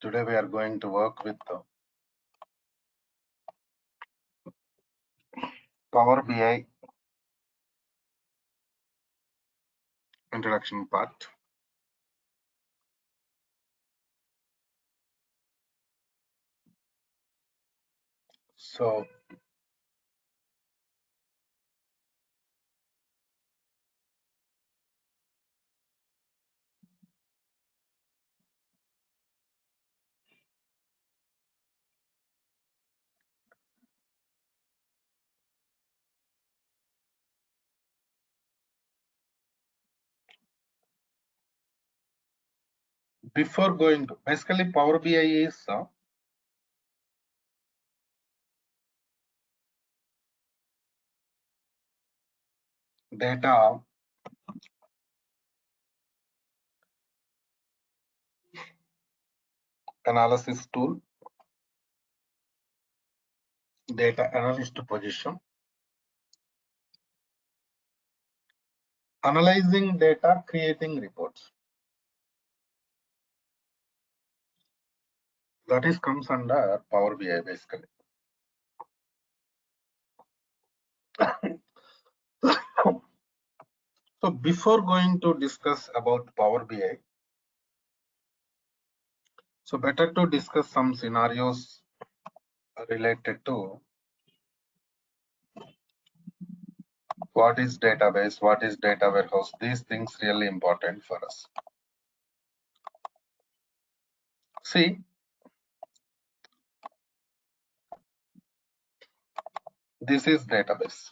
Today we are going to work with the Power BI introduction part. So before going to basically Power BI is data analysis tool, data analyst position, analyzing data, creating reports. That is comes under Power BI basically. So before going to discuss about Power BI, so better to discuss some scenarios related to what is database, what is data warehouse. These things really important for us. See, this is database.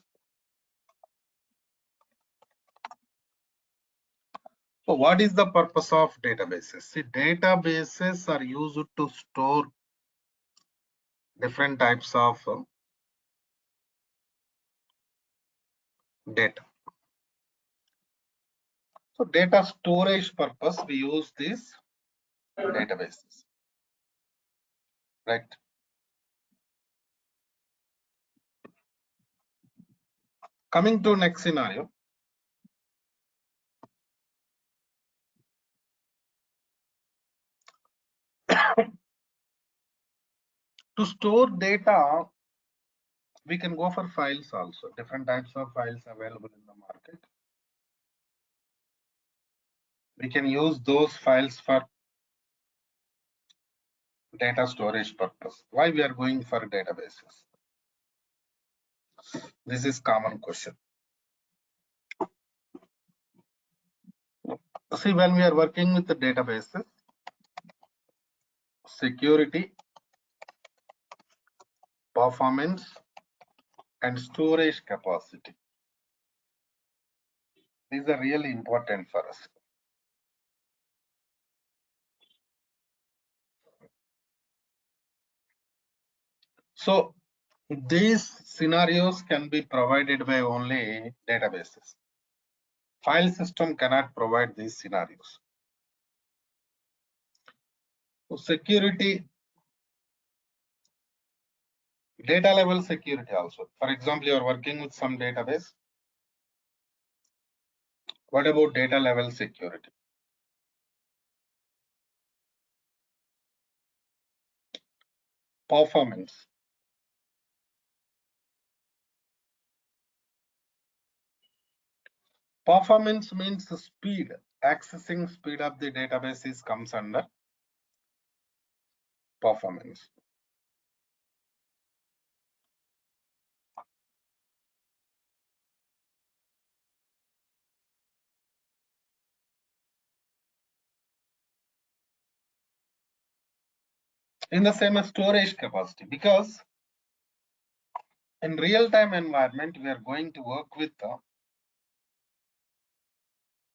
So what is the purpose of databases? See, databases are used to store different types of data. So data storage purpose, we use these databases, right? Coming to next scenario. To store data, we can go for files also. Different types of files available in the market. We can use those files for data storage purpose. Why we are going for databases? This is common question. See, when we are working with the databases, security, performance, and storage capacity. These are really important for us. So these scenarios can be provided by only databases. File system cannot provide these scenarios. So security, data level security also. For example, you are working with some database. What about data level security? Performance. Performance means the speed. Accessing speed of the databases comes under performance. In the same as storage capacity, because in real-time environment, we are going to work with the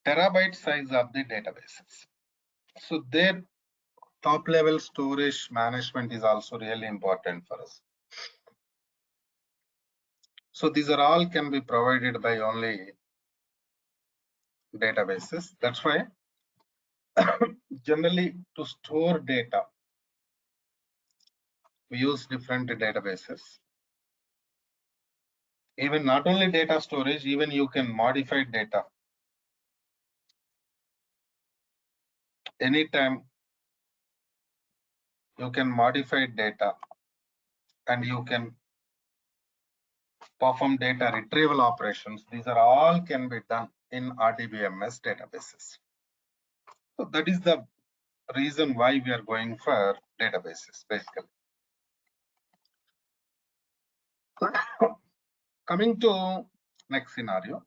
terabyte size of the databases. So their top level storage management is also really important for us. So these are all can be provided by only databases. That's why generally to store data, we use different databases. Even not only data storage, even you can modify data anytime you can modify data, and you can perform data retrieval operations. These are all can be done in RDBMS databases. So that is the reason why we are going for databases, basically. Coming to next scenario.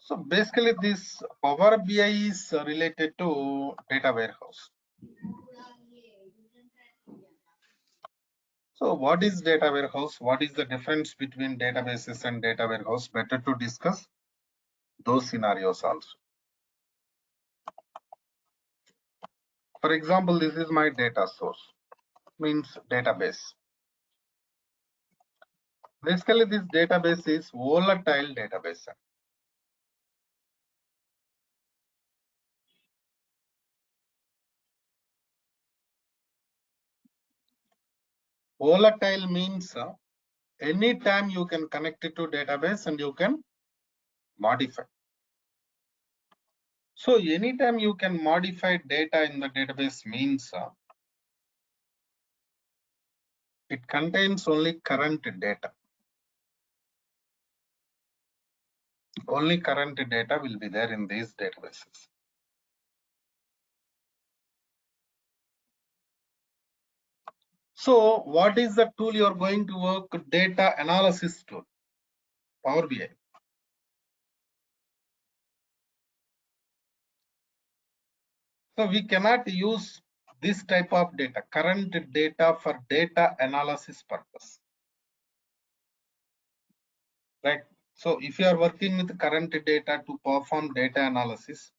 So basically this Power BI is related to data warehouse. So what is data warehouse? What is the difference between databases and data warehouse? Better to discuss those scenarios also. For example, this is my data source, means database. Basically, this database is volatile database. Volatile means anytime you can connect it to database and you can modify. So anytime you can modify data in the database means it contains only current data. Only current data will be there in these databases. So what is the tool you are going to work? Data analysis tool, Power BI. So we cannot use this type of data, current data, for data analysis purpose. Right. So if you are working with current data to perform data analysis,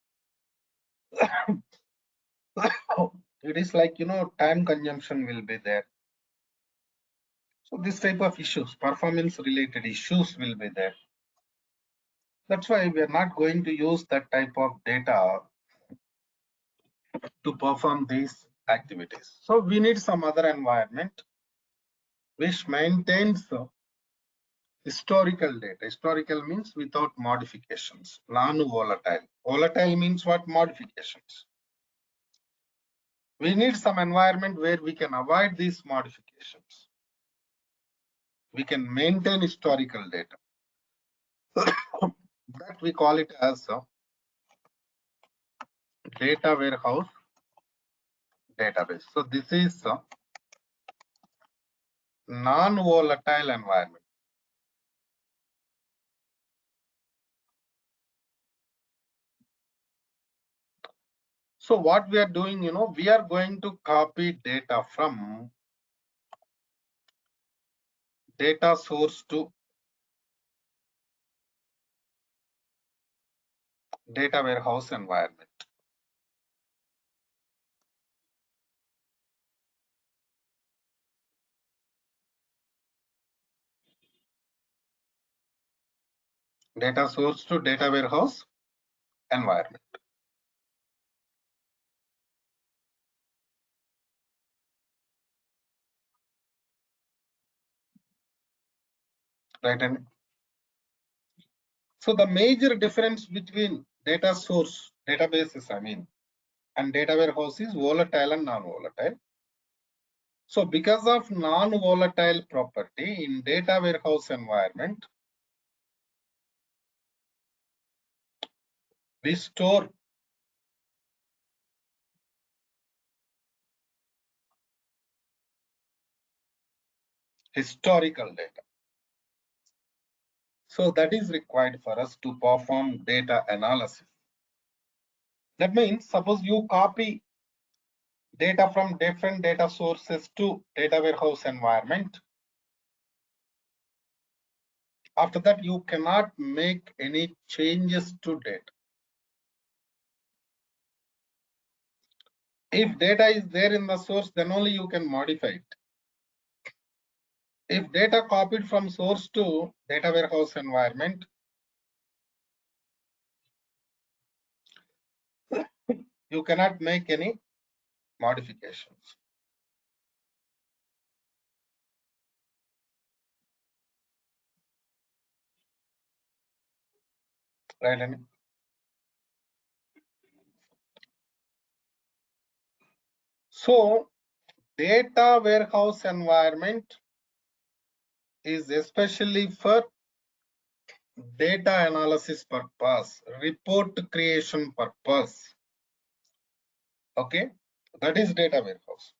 it is like, time consumption will be there. So this type of issues, performance related issues will be there. That's why we are not going to use that type of data to perform these activities. So we need some other environment which maintains historical data. Historical means without modifications, non-volatile. Volatile means what? Modifications. We need some environment where we can avoid these modifications. We can maintain historical data. That we call it as a data warehouse database. So this is a non-volatile environment. So what we are doing, we are going to copy data from data source to data warehouse environment. Data source to data warehouse environment. Right. And so the major difference between data source databases, and data warehouse is volatile and non-volatile. So because of non-volatile property in data warehouse environment, we store historical data. So that is required for us to perform data analysis. That means suppose you copy data from different data sources to data warehouse environment. After that, you cannot make any changes to data. If data is there in the source, then only you can modify it. If data copied from source to data warehouse environment, you cannot make any modifications. Right? So data warehouse environment is especially for data analysis purpose, report creation purpose. Okay, that is data warehouse.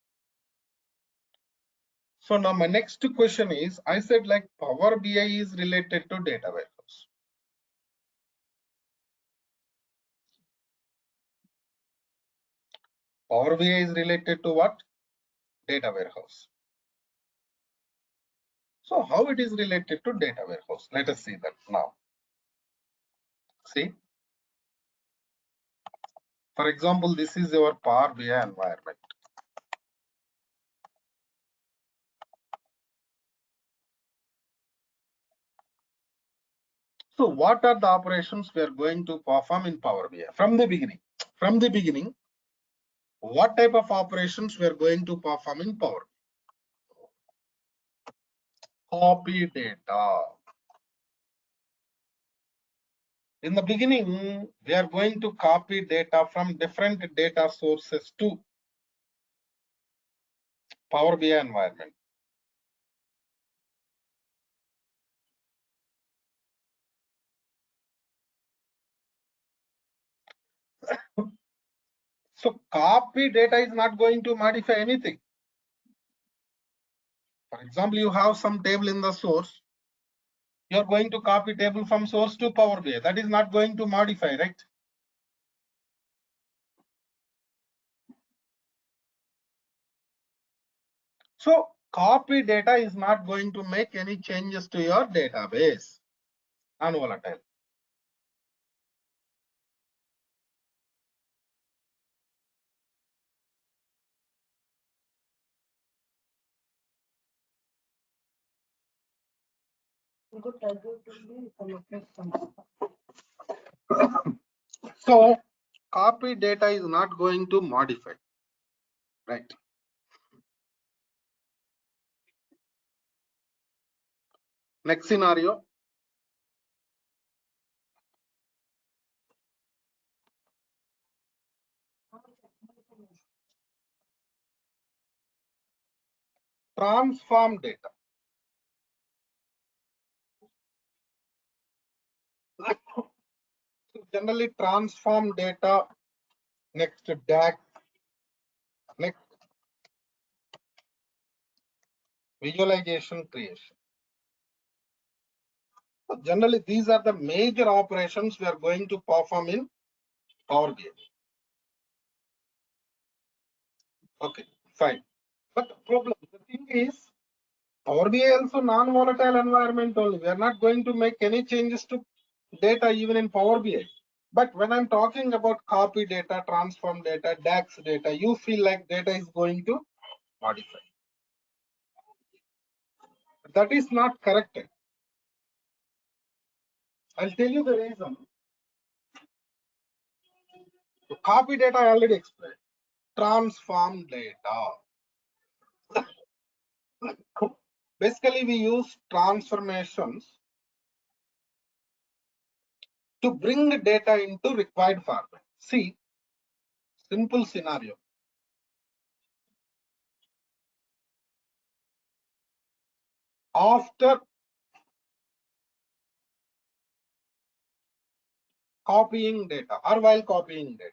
So now my next question is, I said like Power BI is related to data warehouse. Power BI is related to what? Data warehouse. So how it is related to data warehouse? Let us see that now. See, for example, this is your Power BI environment. So what are the operations we are going to perform in Power BI from the beginning? From the beginning, what type of operations we are going to perform in Power BI? Copy data. In the beginning, we are going to copy data from different data sources to Power BI environment. So copy data is not going to modify anything. For example, you have some table in the source. You are going to copy table from source to Power BI. That is not going to modify, right? So copy data is not going to make any changes to your database. Non-volatile. So copy data is not going to modify, right? Next scenario. Transform data. So generally transform data, next DAX, next visualization creation. So generally these are the major operations we are going to perform in Power BI. Okay, fine. But the problem, the thing is, Power BI also non-volatile environment only. We are not going to make any changes to data even in Power BI. But when I'm talking about copy data, transform data, DAX data, you feel like data is going to modify. That is not correct. I'll tell you the reason. Copy data I already explained. Transform data. Basically, we use transformations to bring data into required format. See, simple scenario. After copying data or while copying data,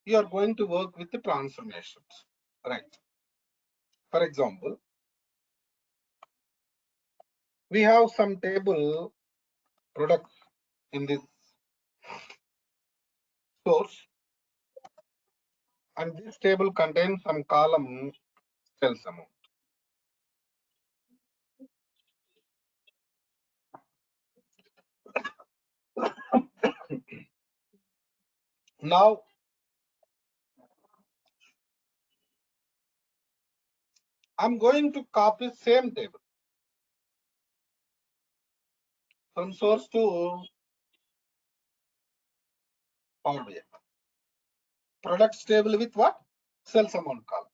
you are going to work with the transformations, right? For example, we have some table products in this source, and this table contains some column sales amount. Now, I'm going to copy same table from source to Power BI. Products table with what? Sales amount column.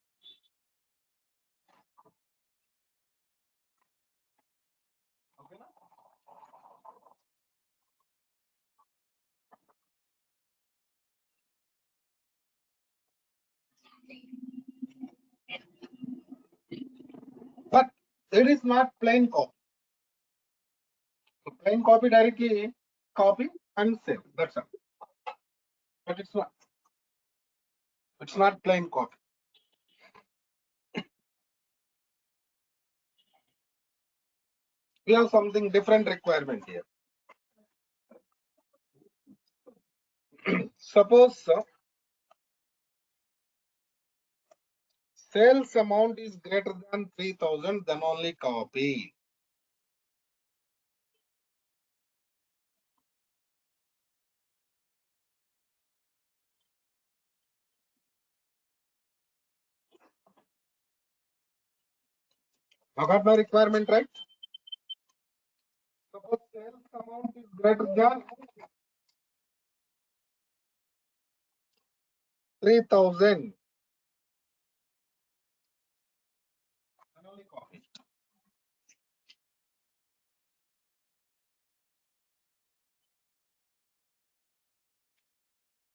Okay. But it is not plain copy. So plain copy directly copy and save. That's all. But it's not. It's not plain copy. We have something different requirement here. Suppose sales amount is greater than 3,000, then only copy. I got my requirement right? Suppose sales amount is greater than 3,000, then only copy.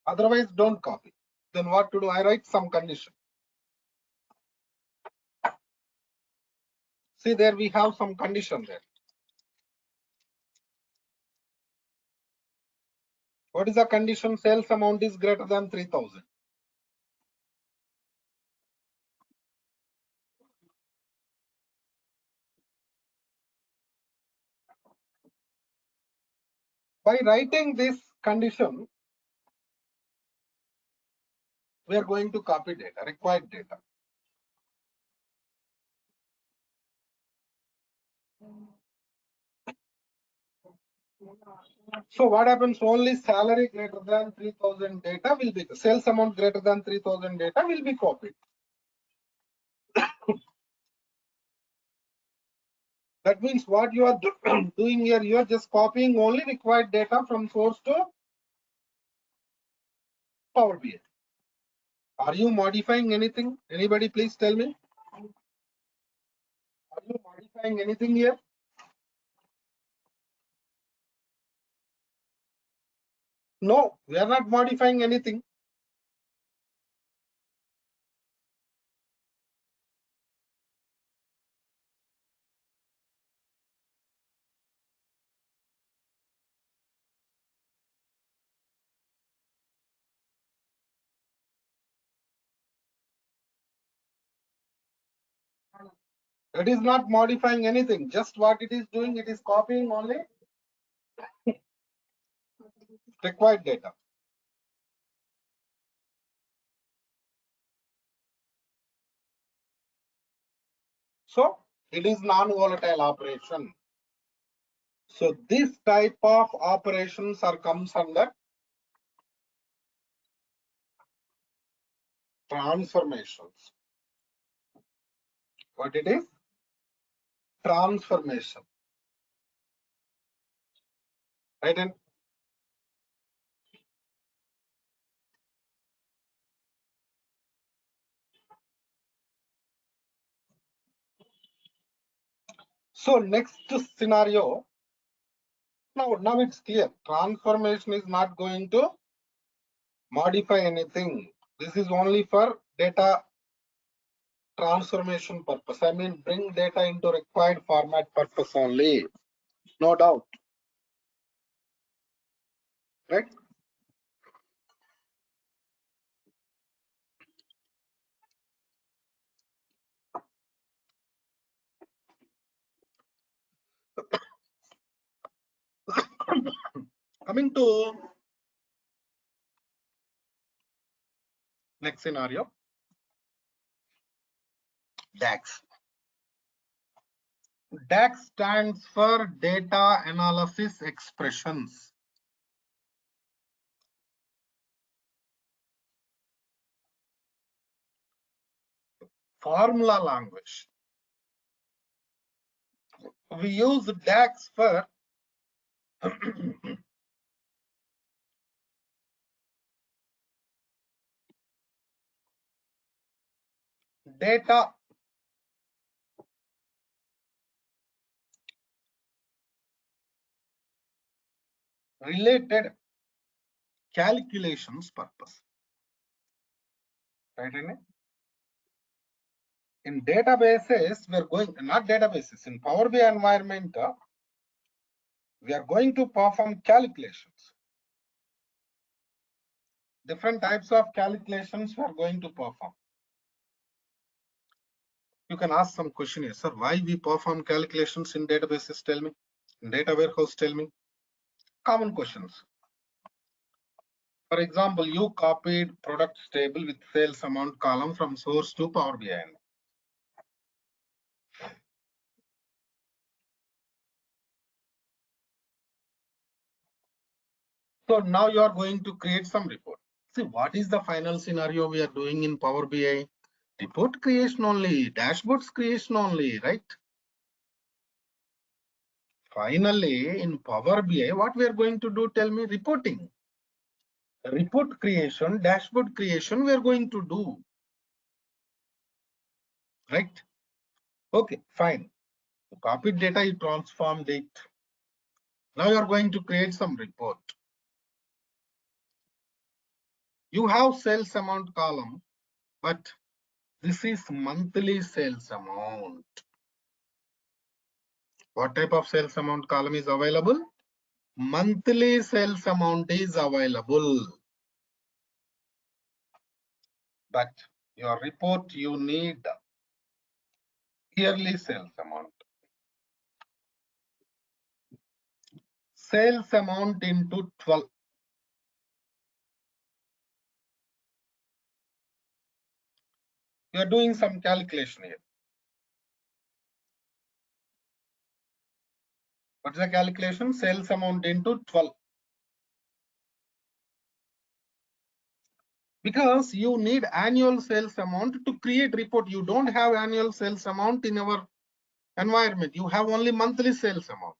Otherwise, don't copy. Then what to do? I write some condition. See, there we have some condition there. What is the condition? Sales amount is greater than 3,000. By writing this condition, we are going to copy data, required data. So what happens? Only salary greater than 3,000 data will be, sales amount greater than 3,000 data will be copied. That means what you are doing here, you are just copying only required data from source to Power BI. Are you modifying anything? Anybody please tell me? Are you modifying anything here? No, we are not modifying anything. It is not modifying anything. Just what it is doing, it is copying only required data. So it is non-volatile operation. So this type of operations are comes under transformations. What it is? Transformation. Right? And so next scenario, now it's clear. Transformation is not going to modify anything. This is only for data transformation purpose. I mean, bring data into required format purpose only. No doubt. Right? Coming to next scenario, DAX. DAX stands for Data Analysis Expressions. Formula language. We use DAX for data related calculations purpose. Right? In databases, we are going, not databases, in Power BI environment, we are going to perform calculations. Different types of calculations we are going to perform. You can ask some question here, sir, why we perform calculations in databases, tell me. In data warehouse, tell me. Common questions. For example, you copied products table with sales amount column from source to Power BI. So now you are going to create some report. See, what is the final scenario we are doing in Power BI? Report creation only, dashboards creation only, right? Finally, in Power BI, what we are going to do, tell me, reporting. Report creation, dashboard creation, we are going to do. Right? Okay, fine. You copied data, you transformed it. Now you are going to create some report. You have sales amount column, but this is monthly sales amount. What type of sales amount column is available? Monthly sales amount is available. But your report, you need yearly sales amount. Sales amount into 12. You are doing some calculation here. What's the calculation? Sales amount into 12. Because you need annual sales amount to create report. You don't have annual sales amount in our environment. You have only monthly sales amount.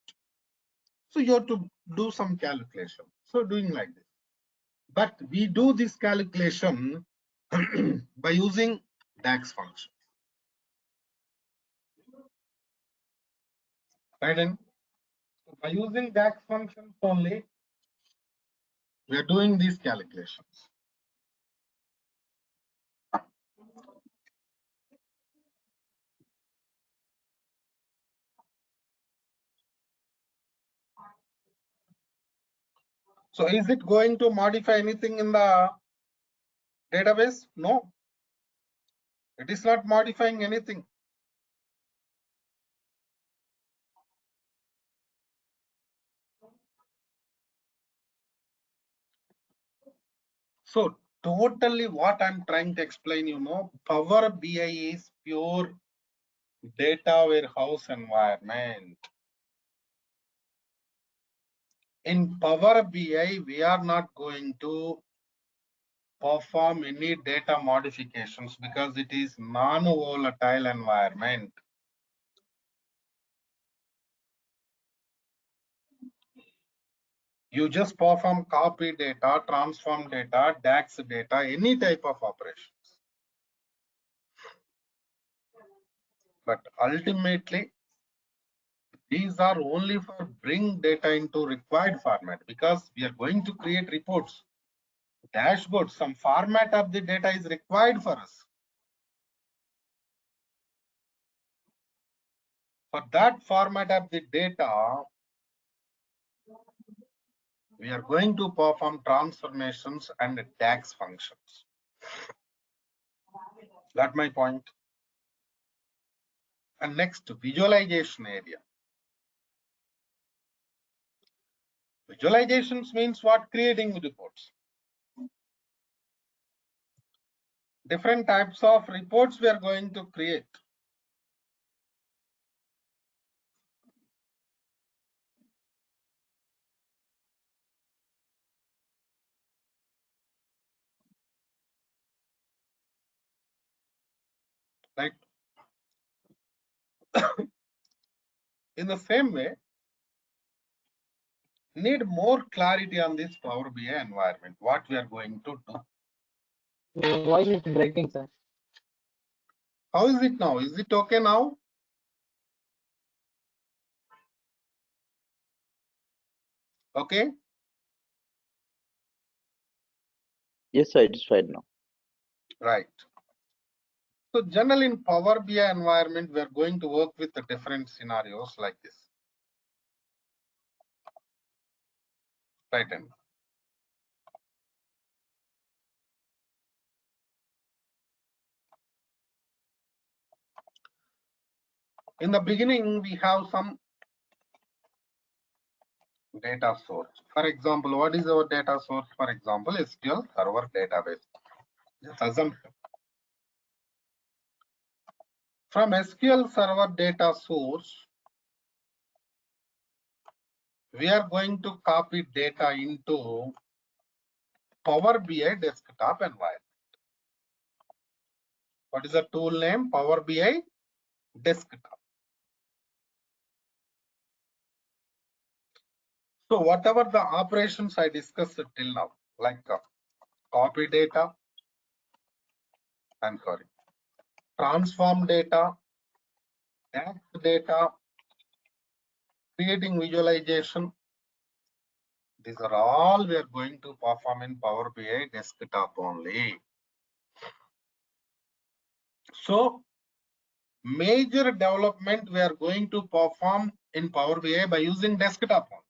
So you have to do some calculation. So doing like this. But we do this calculation by using DAX function. Right? And by using DAX functions only, we are doing these calculations. So is it going to modify anything in the database? No. It is not modifying anything. So totally what I'm trying to explain, Power BI is pure data warehouse environment. In Power BI, we are not going to perform any data modifications because it is non-volatile environment. You just perform copy data, transform data, DAX data, any type of operations. But ultimately, these are only for bring data into required format because we are going to create reports, dashboards. Some format of the data is required for us. For that format of the data, we are going to perform transformations and DAX functions. Got my point? And next, visualization area. Visualizations means what? Creating reports. Different types of reports we are going to create. Right? In the same way, need more clarity on this Power BI environment, what we are going to do. Your voice is breaking, sir. How is it now? Is it okay now? Okay. Yes, sir, it is fine now. Right. So generally in Power BI environment, we are going to work with the different scenarios like this. Right hand. In the beginning, we have some data source. For example, what is our data source? For example, SQL Server database. Just assume from SQL Server data source, we are going to copy data into Power BI desktop environment. What is the tool name? Power BI desktop. So whatever the operations I discussed till now, like copy data, I'm sorry, transform data, DAX data, creating visualization, these are all we are going to perform in Power BI desktop only. So major development we are going to perform in Power BI by using desktop only.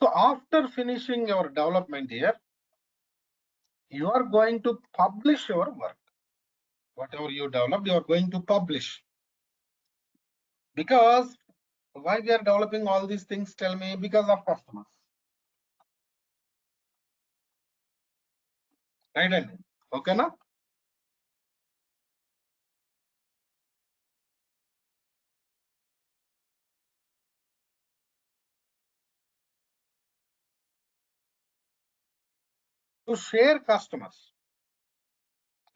So after finishing your development here, you are going to publish your work. Whatever you developed, you are going to publish. Because why we are developing all these things, tell me? Because of customers. Right? Okay, na? To share customers,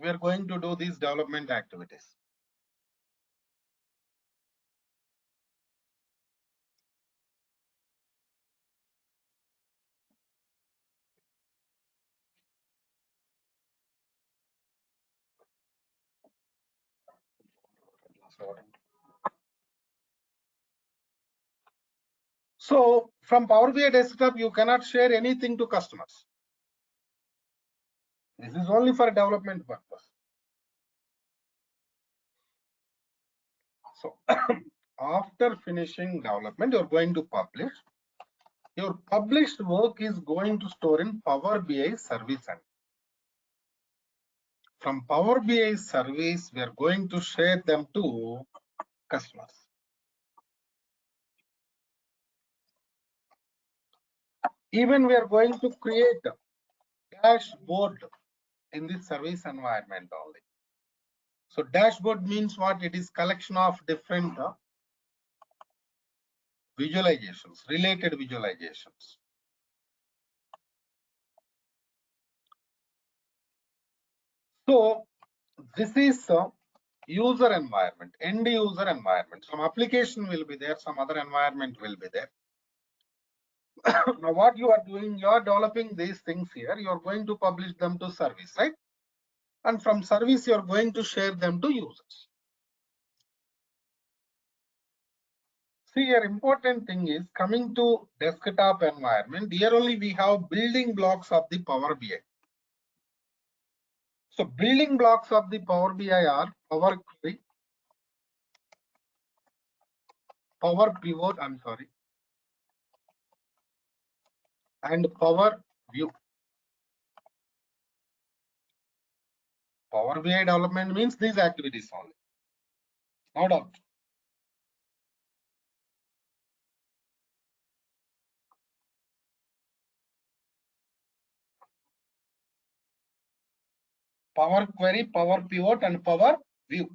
we are going to do these development activities. So from Power BI desktop, you cannot share anything to customers. This is only for development purpose. So after finishing development, you're going to publish. Your published work is going to store in Power BI service center. From Power BI service, we are going to share them to customers. Even we are going to create a dashboard in this service environment only. So dashboard means what? It is collection of different visualizations, related visualizations. So this is a user environment, end user environment. Some application will be there, some other environment will be there. Now what you are doing, you are developing these things here, you are going to publish them to service, right? And from service, you are going to share them to users. See, here important thing is coming to desktop environment. Here only we have building blocks of the Power BI. So building blocks of the Power BI are Power Query, Power Pivot, I'm sorry, and Power View. Power BI development means these activities only. No doubt. Power Query, Power Pivot, and Power View.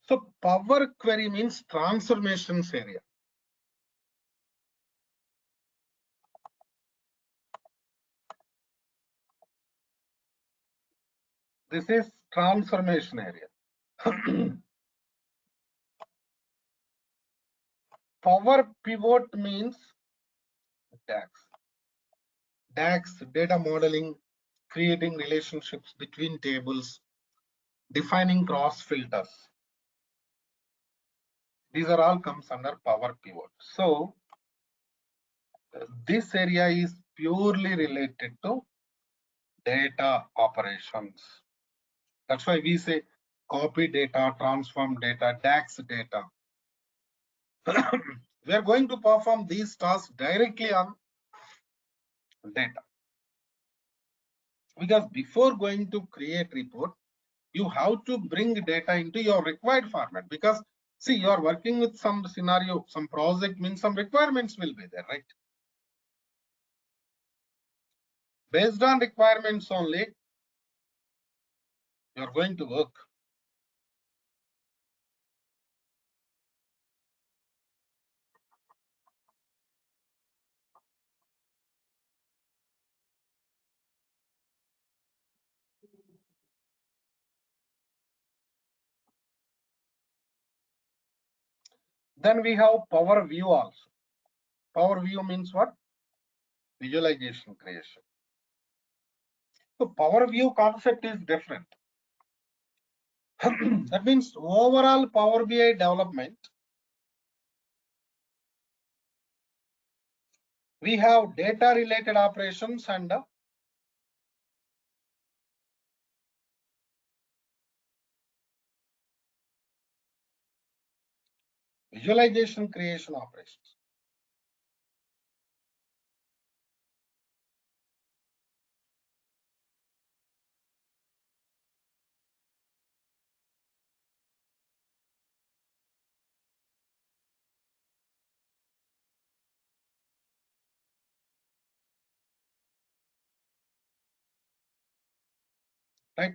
So Power Query means transformations area. This is transformation area. Power Pivot means DAX. DAX, data modeling, creating relationships between tables, defining cross filters. These are all comes under power pivot. So this area is purely related to data operations. That's why we say copy data, transform data, DAX data. We are going to perform these tasks directly on data. Because before going to create report, you have to bring data into your required format. Because see, you are working with some scenario, some project means some requirements will be there, right? Based on requirements only, you are going to work. Then we have Power View also. Power View means what? Visualization creation. So Power View concept is different. That means overall Power BI development, we have data related operations and visualization creation operations. Right.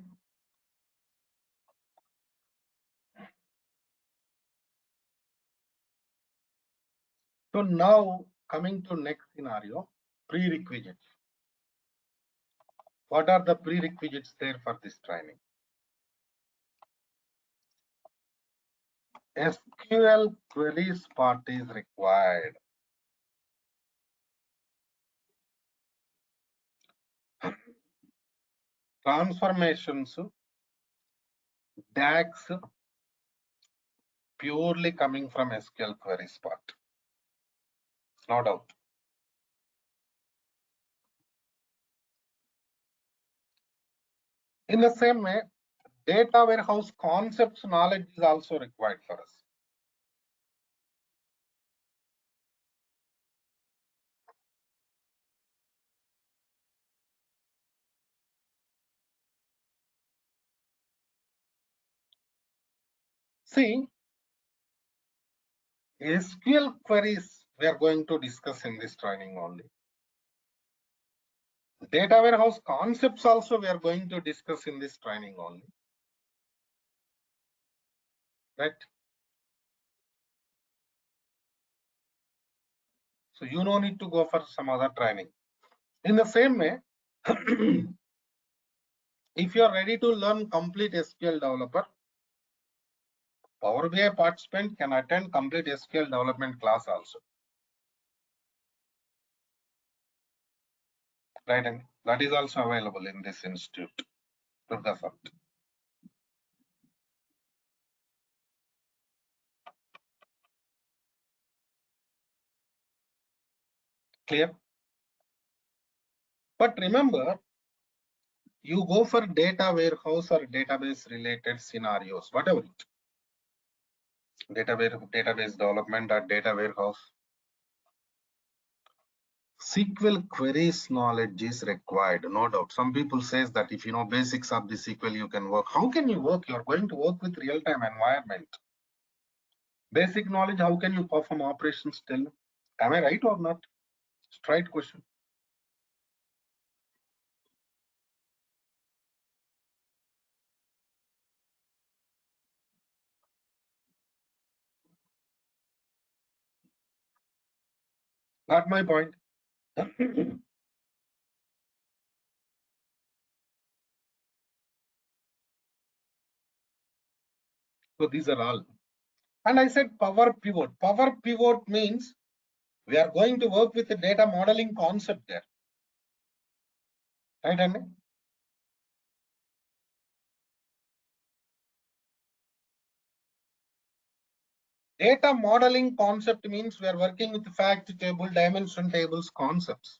So now coming to next scenario, prerequisites. What are the prerequisites there for this training? SQL queries part is required. Transformations, DAX, purely coming from SQL queries part. No doubt. In the same way, data warehouse concepts knowledge is also required for us. See, SQL queries we are going to discuss in this training only. Data warehouse concepts also we are going to discuss in this training only. Right? So you no need to go for some other training. In the same way, if you are ready to learn complete SQL developer, Power BI participant can attend complete SQL development class also. Right, and that is also available in this institute. Clear? But remember, you go for data warehouse or database related scenarios, whatever it. Database development or data warehouse. SQL queries knowledge is required, no doubt. Some people says that if you know basics of the SQL, you can work. How can you work? You're going to work with real-time environment. Basic knowledge, how can you perform operations still? Am I right or not? Straight question. Not my point. So these are all. And I said power pivot. Power pivot means we are going to work with the data modeling concept there. Right, Andy? Data modeling concept means we are working with fact table, dimension tables concepts.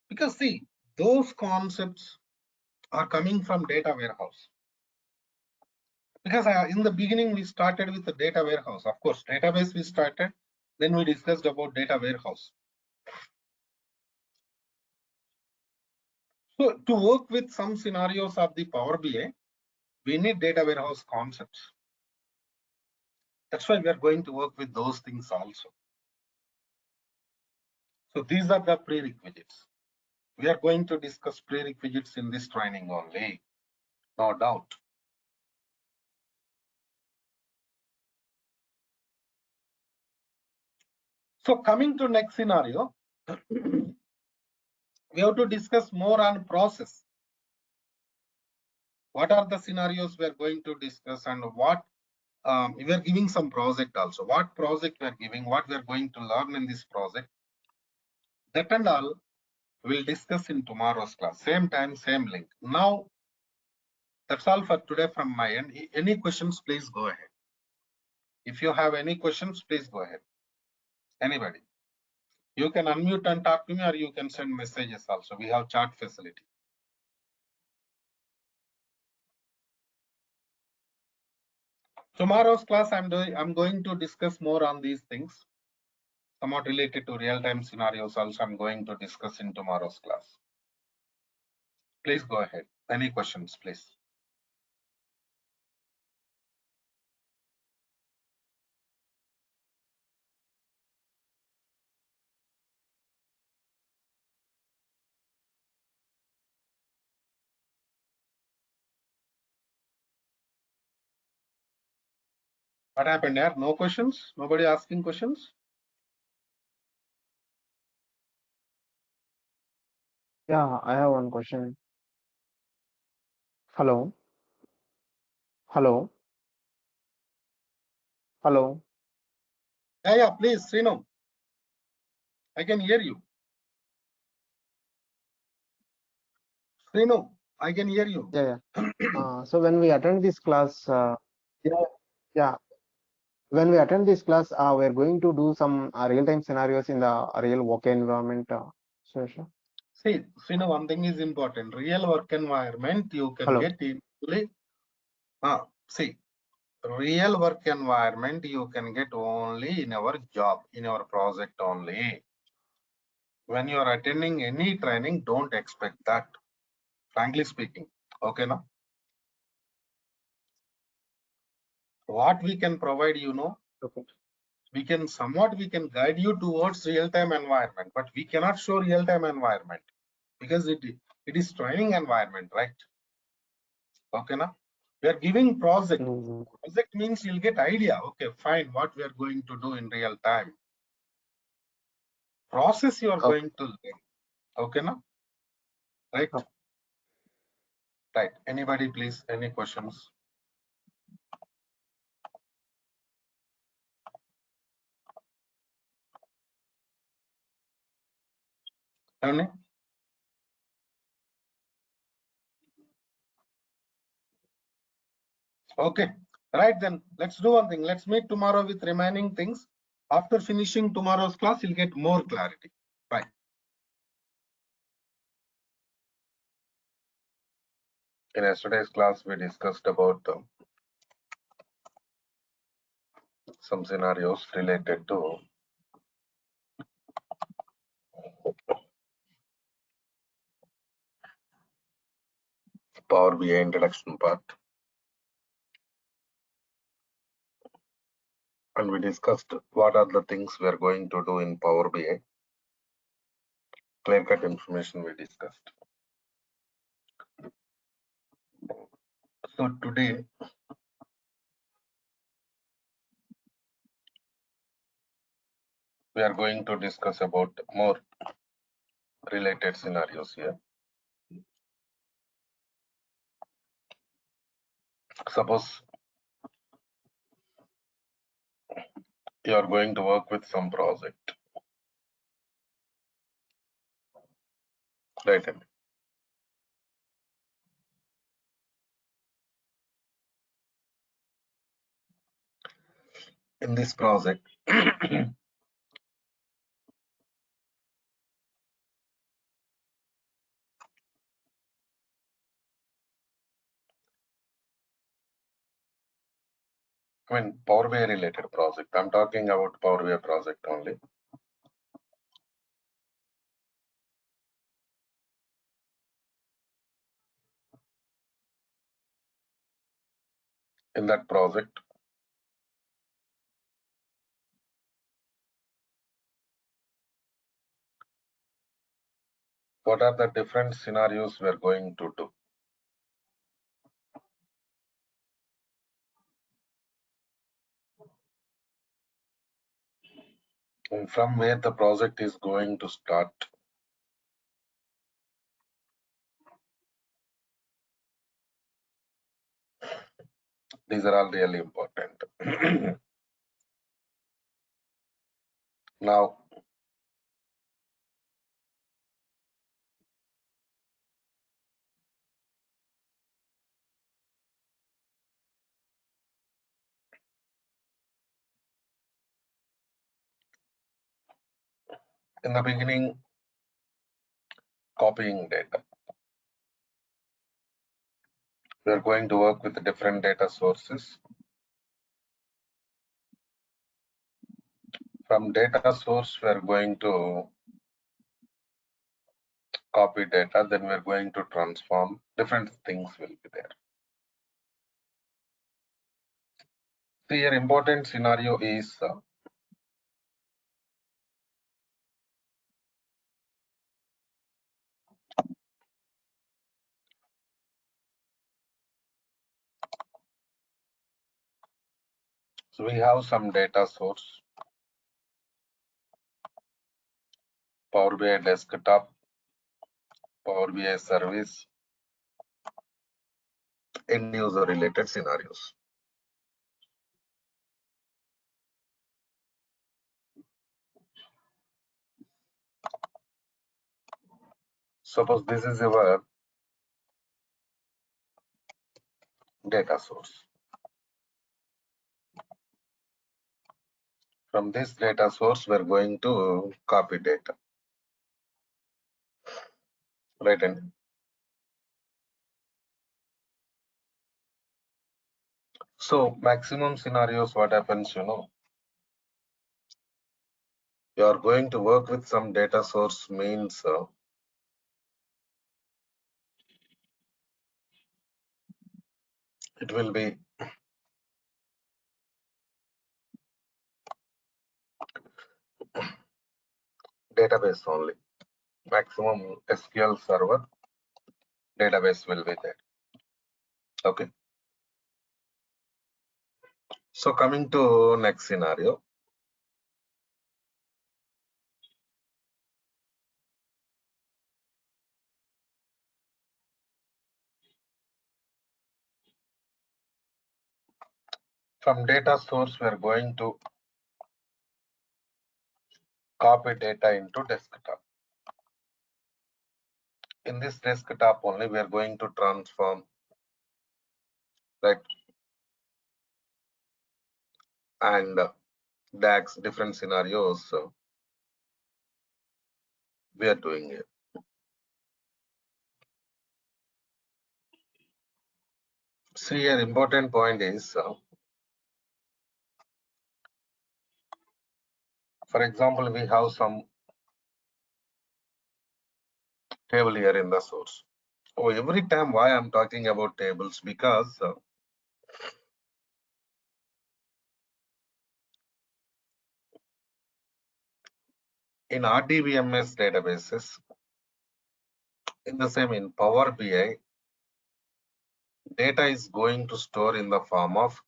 Because see, those concepts are coming from data warehouse. Because in the beginning, we started with the data warehouse. Of course, database we started, then we discussed about data warehouse. So to work with some scenarios of the Power BI, we need data warehouse concepts. That's why we are going to work with those things also. So these are the prerequisites. We are going to discuss prerequisites in this training only, no doubt. So coming to next scenario, we have to discuss more on process. What are the scenarios we are going to discuss, and what we are giving some project also. What project we are giving, what we are going to learn in this project. That and all we'll discuss in tomorrow's class. Same time, same link. Now, that's all for today from my end. Any questions, please go ahead. If you have any questions, please go ahead. Anybody? You can unmute and talk to me, or you can send messages also. We have chat facility. Tomorrow's class, I'm going to discuss more on these things, somewhat related to real-time scenarios also. I'm going to discuss in tomorrow's class. Please go ahead. Any questions, please? What happened there? No questions? Nobody asking questions? Yeah, I have one question. Hello, hello, hello. Yeah, please, Srinu. I can hear you. Srinu, I can hear you. Yeah, yeah. So when we attend this class, yeah, yeah. When we attend this class, we're going to do some real-time scenarios in the real work environment. Suresh. See, Srinu, one thing is important. Real work environment you can Hello. get easily. See, real work environment you can get only in our job, in our project only. When you are attending any training, don't expect that, frankly speaking. Okay, now what we can provide, Okay. we can guide you towards real-time environment, but we cannot show real-time environment because it is training environment, right? Okay, now we are giving project. Mhm. Project means you'll get idea. Okay, fine, what we are going to do in real time. Process you are Okay. going to learn. Okay, now right? Okay. Right. Anybody, please? Any questions? Any? Okay. Right then. Let's do one thing. Let's meet tomorrow with remaining things. After finishing tomorrow's class, you'll get more clarity. Right. In yesterday's class, we discussed about some scenarios related to Power BI introduction part. And we discussed what are the things we are going to do in Power BI. Clear-cut information we discussed. So today, we are going to discuss about more related scenarios here. Suppose you are going to work with some project, right? in this project. I mean, Power BI related project. I'm talking about Power BI project only. In that project, what are the different scenarios we're going to do? And from where the project is going to start. These are all really important. Now, in the beginning, copying data. We're going to work with different data sources. From data source, we're going to copy data, then we're going to transform. Different things will be there. So here important scenario is so we have some data source, Power BI desktop, Power BI service, end user related scenarios. Suppose this is our data source. From this data source, we're going to copy data, right? And so maximum scenarios, what happens, you are going to work with some data source means it will be database only. Maximum SQL server database will be there. Okay. So coming to next scenario. From data source, we are going to copy data into desktop. In this desktop only, we are going to transform, right? And DAX, different scenarios we are doing it. See, an important point is, for example, we have some table here in the source. So every time why I'm talking about tables, because in RDBMS databases, in the same in Power BI, data is going to store in the form of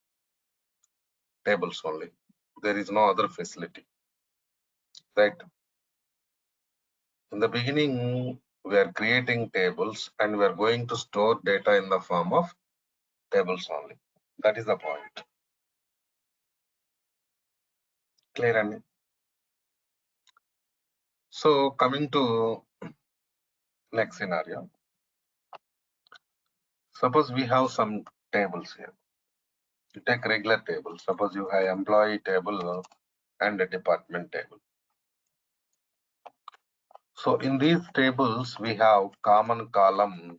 tables only. There is no other facility, right? In the beginning, we are creating tables and we are going to store data in the form of tables only. That is the point. Clear? And so coming to next scenario. Suppose we have some tables here. You take regular table. Suppose you have employee table and a department table. So in these tables, we have common column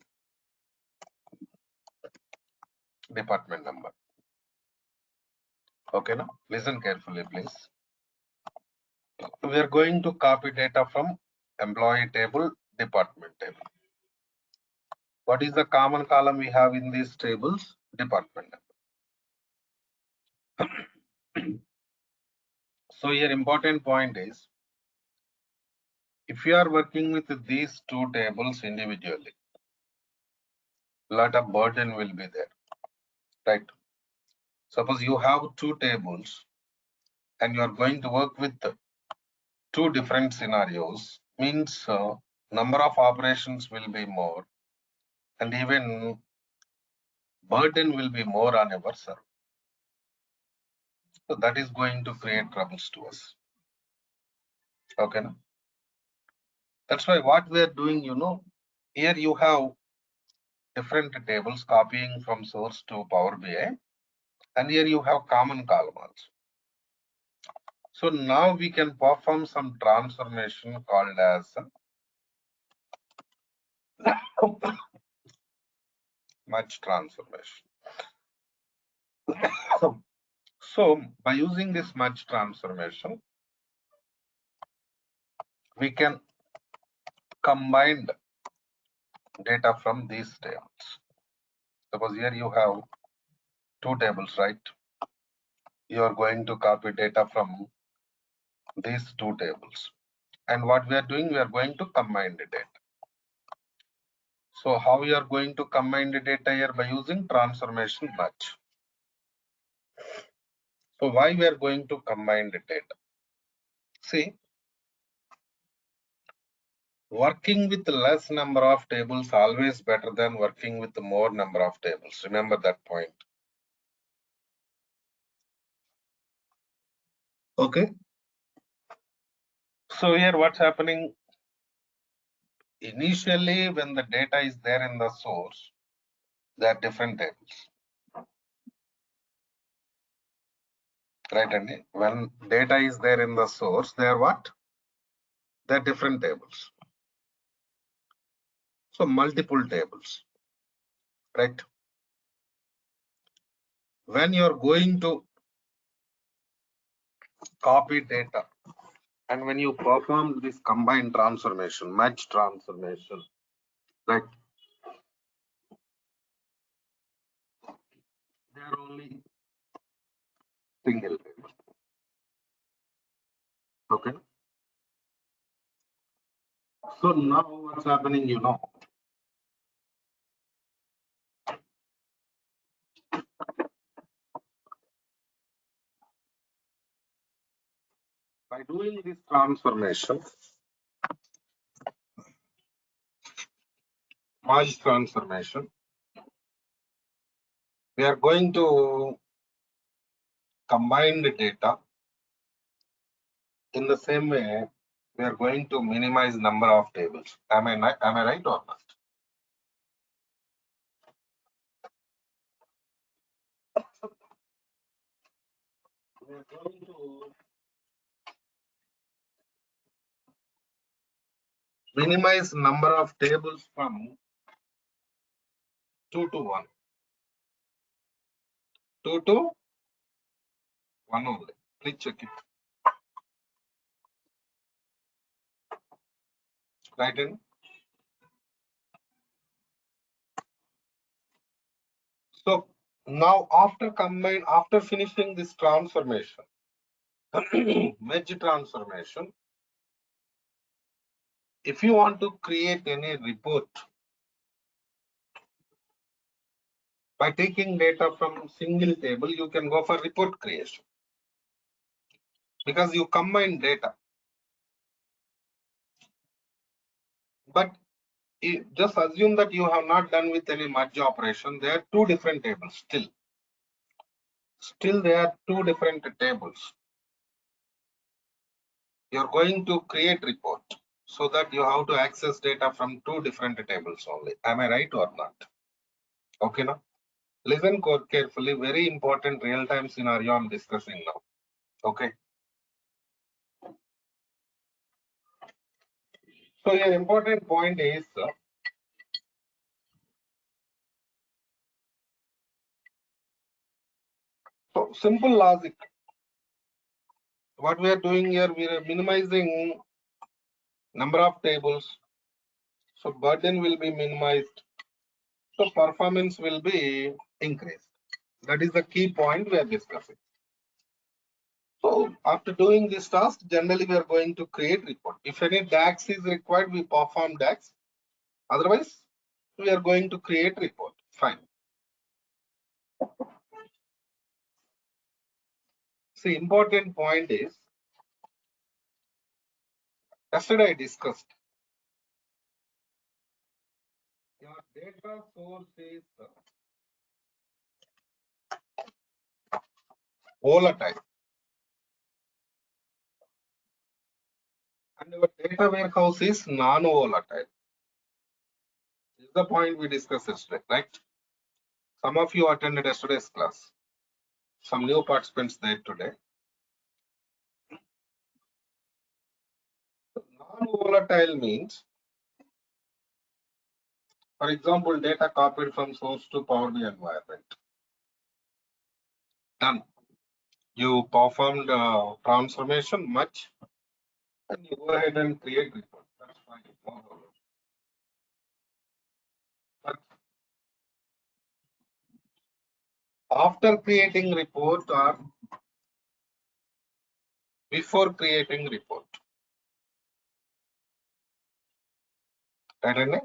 department number. Okay, now listen carefully, please. We are going to copy data from employee table, department table. What is the common column we have in these tables? Department number. So here important point is, if you are working with these two tables individually, lot of burden will be there, right? Suppose you have two tables and you are going to work with two different scenarios, means number of operations will be more and even burden will be more on our server. So that is going to create troubles to us. Okay. No? That's why what we are doing, here you have different tables copying from source to Power BI, and here you have common column also. So now we can perform some transformation called as merge transformation. So by using this merge transformation, we can combine data from these tables. Suppose here you have two tables, right? You are going to copy data from these two tables. And what we are doing, we are going to combine the data. So how we are going to combine the data here? By using transformation merge. So why we are going to combine the data? See, working with less number of tables always better than working with more number of tables. Remember that point. Okay. So here what's happening? Initially, when the data is there in the source, there are different tables. Right, Andy? When data is there in the source, they are what? They are different tables. So multiple tables, right? When you're going to copy data and when you perform this combined transformation, merge transformation, right? They are only single table. Okay. So now what's happening, by doing this transformation, merge transformation, we are going to combine the data. In the same way, we are going to minimize number of tables. Am I right or not? We are going to minimize number of tables from 2 to 1. 2 to 1 only. Please check it. Right in. So now after finishing this transformation, merge transformation, if you want to create any report by taking data from single table, you can go for report creation because you combine data. But just assume that you have not done with any merge operation. There are two different tables still. Still, there are two different tables. You're going to create report so that you have to access data from two different tables only. Am I right or not? Okay, now. Listen carefully. Very important real-time scenario I'm discussing now. Okay. So an important point is so simple logic. What we are doing here, we are minimizing number of tables. So burden will be minimized. So performance will be increased. That is the key point we are discussing. So after doing this task, generally we are going to create report. If any DAX is required, we perform DAX. Otherwise, we are going to create report. Fine. See, important point is, yesterday I discussed, your data source is volatile and our data warehouse is non-volatile. This is the point we discussed yesterday, right? Some of you attended yesterday's class. Some new participants there today. Non-volatile means, for example, data copied from source to Power BI environment. Done. You performed transformation much, and you go ahead and create report. That's fine. No problem. But after creating report or before creating report, right? Anne?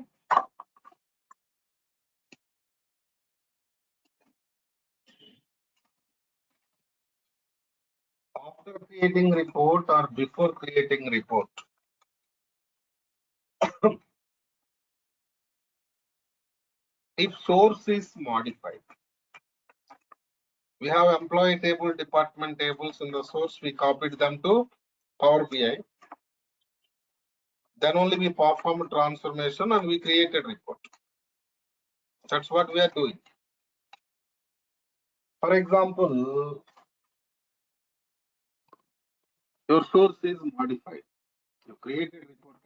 After creating report or before creating report, if source is modified, we have employee table, department tables in the source, we copied them to Power BI. Then only we perform transformation and we created report. That's what we are doing. For example, your source is modified. You created report.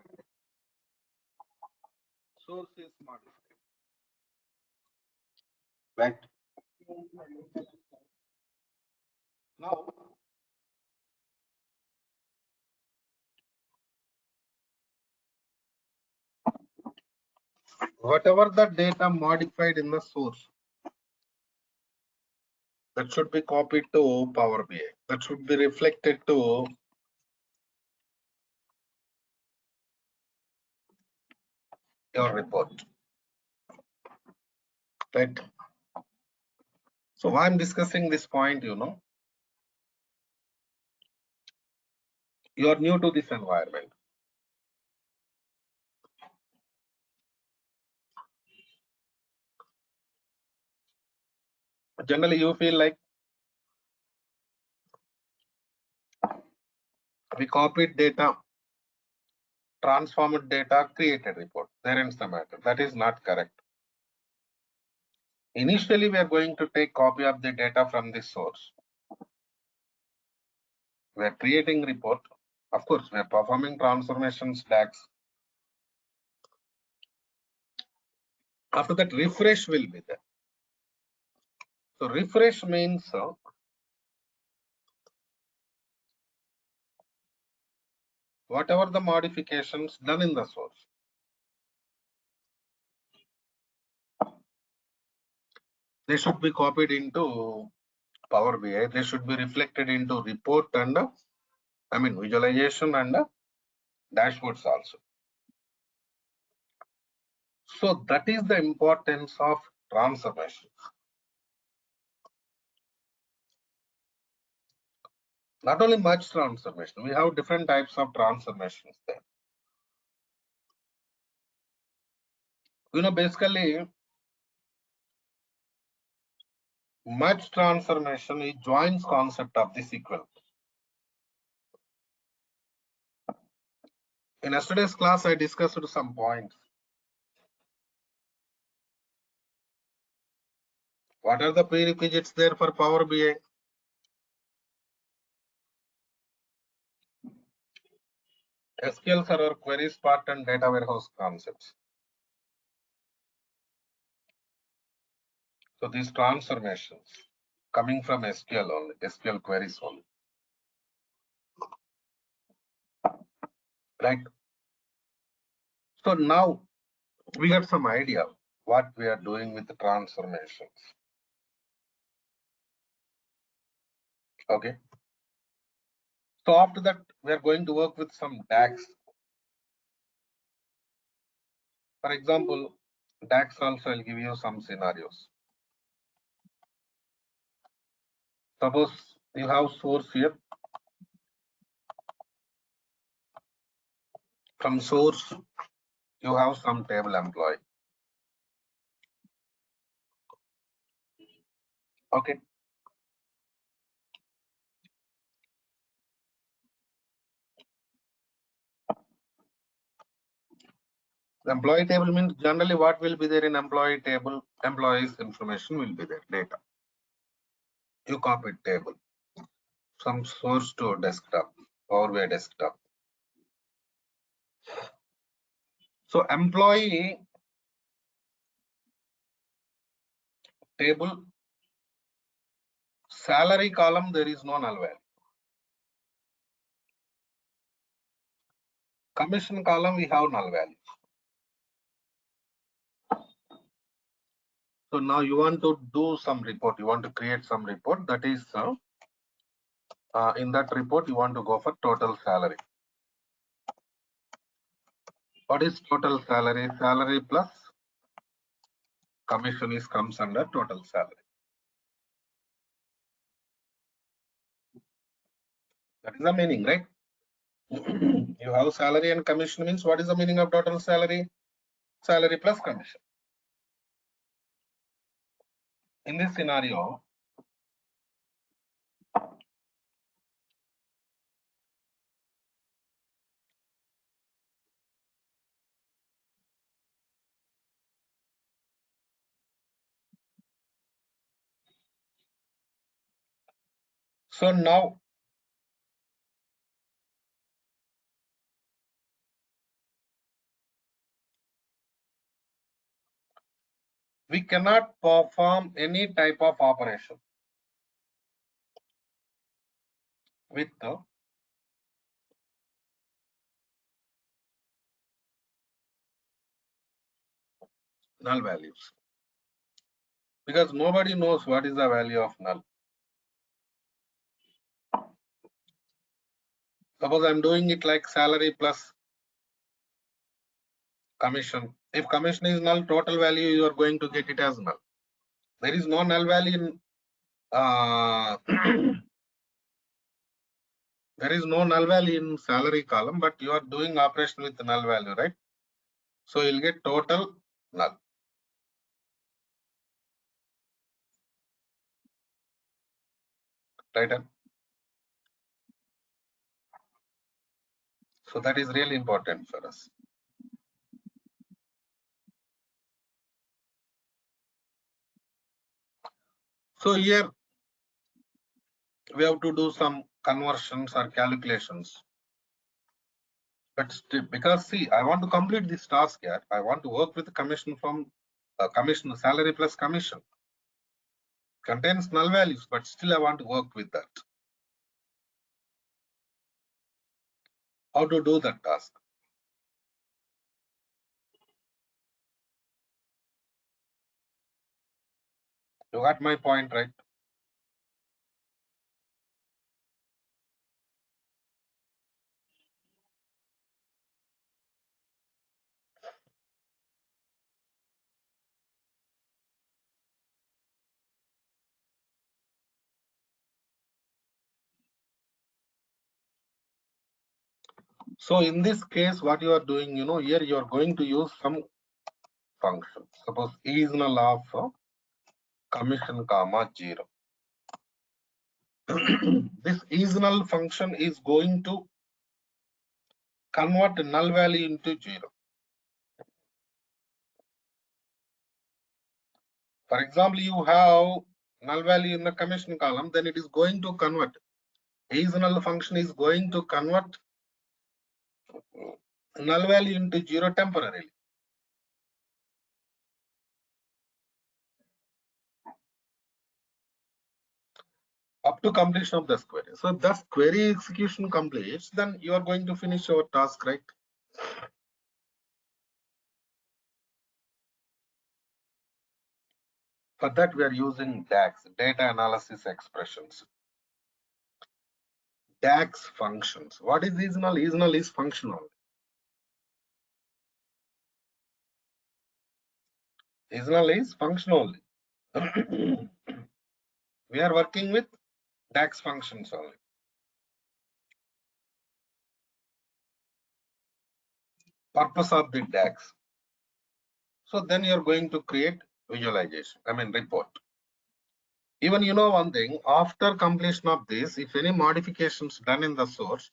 Source is modified. Right. Now, whatever the data modified in the source, that should be copied to Power BI. That should be reflected to your report. Right. So why I'm discussing this point, you are new to this environment. Generally, you feel like we copied data, transformed data, created report. There ends the matter. That is not correct. Initially, we are going to take copy of the data from this source. We are creating report. Of course, we are performing transformations, DAX. After that, refresh will be there. So refresh means whatever the modifications done in the source, they should be copied into Power BI. They should be reflected into report and visualization and dashboards also. So that is the importance of transformation. Not only much transformation, we have different types of transformations there. Basically, much transformation is joins concept of the SQL. In yesterday's class, I discussed some points. What are the prerequisites there for Power BI? SQL Server queries part and data warehouse concepts. So these transformations coming from SQL only, SQL queries only, right? So now we got some idea what we are doing with the transformations. Okay. So after that, we are going to work with some DAX. For example, DAX also I'll give you some scenarios. Suppose you have source here. From source, you have some table employee. Okay. The employee table means generally what will be there in employee table, employees information will be there, data. You copy table from source to desktop, Power BI desktop. So employee table, salary column, there is no null value. Commission column, we have null value. So now you want to do some report, you want to create some report, that is in that report you want to go for total salary. What is total salary? Salary plus commission is comes under total salary. That is the meaning, right? You have salary and commission means what is the meaning of total salary? Salary plus commission. In this scenario, so now we cannot perform any type of operation with null values because nobody knows what is the value of null. Suppose I'm doing it like salary plus commission. If commission is null, total value you are going to get it as null. There is no null value in there is no null value in salary column, but you are doing operation with null value, right? So you'll get total null. Right? So that is really important for us. So here we have to do some conversions or calculations. But still, because see, I want to complete this task here. I want to work with the commission from commission salary plus commission. Contains null values, but still I want to work with that. How to do that task? You got my point, right? So in this case, what you are doing, here you are going to use some function. Suppose is null of commission comma 0. This is null function is going to convert null value into 0. For example, you have null value in the commission column, then it is going to convert. Is null function is going to convert null value into 0 temporarily. Up to completion of this query. So thus query execution completes, then you are going to finish your task, right? For that we are using DAX, data analysis expressions. DAX functions. What is seasonal? Seasonal is functional. Seasonal is functional. We are working with DAX functions only. Purpose of the DAX. So then you're going to create visualization, report. Even you know one thing, after completion of this, if any modifications done in the source,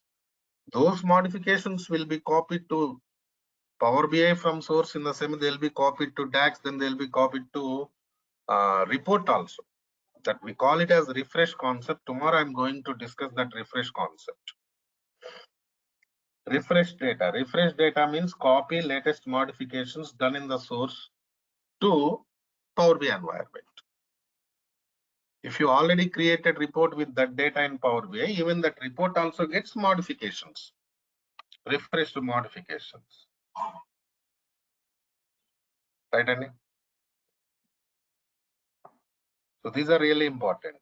those modifications will be copied to Power BI from source. In the same, they'll be copied to DAX, then they'll be copied to report also. That we call it as refresh concept. Tomorrow I'm going to discuss that refresh concept. Refresh data. Refresh data means copy latest modifications done in the source to Power BI environment. If you already created report with that data in Power BI, even that report also gets modifications, refreshed modifications. Right, Annie? So these are really important.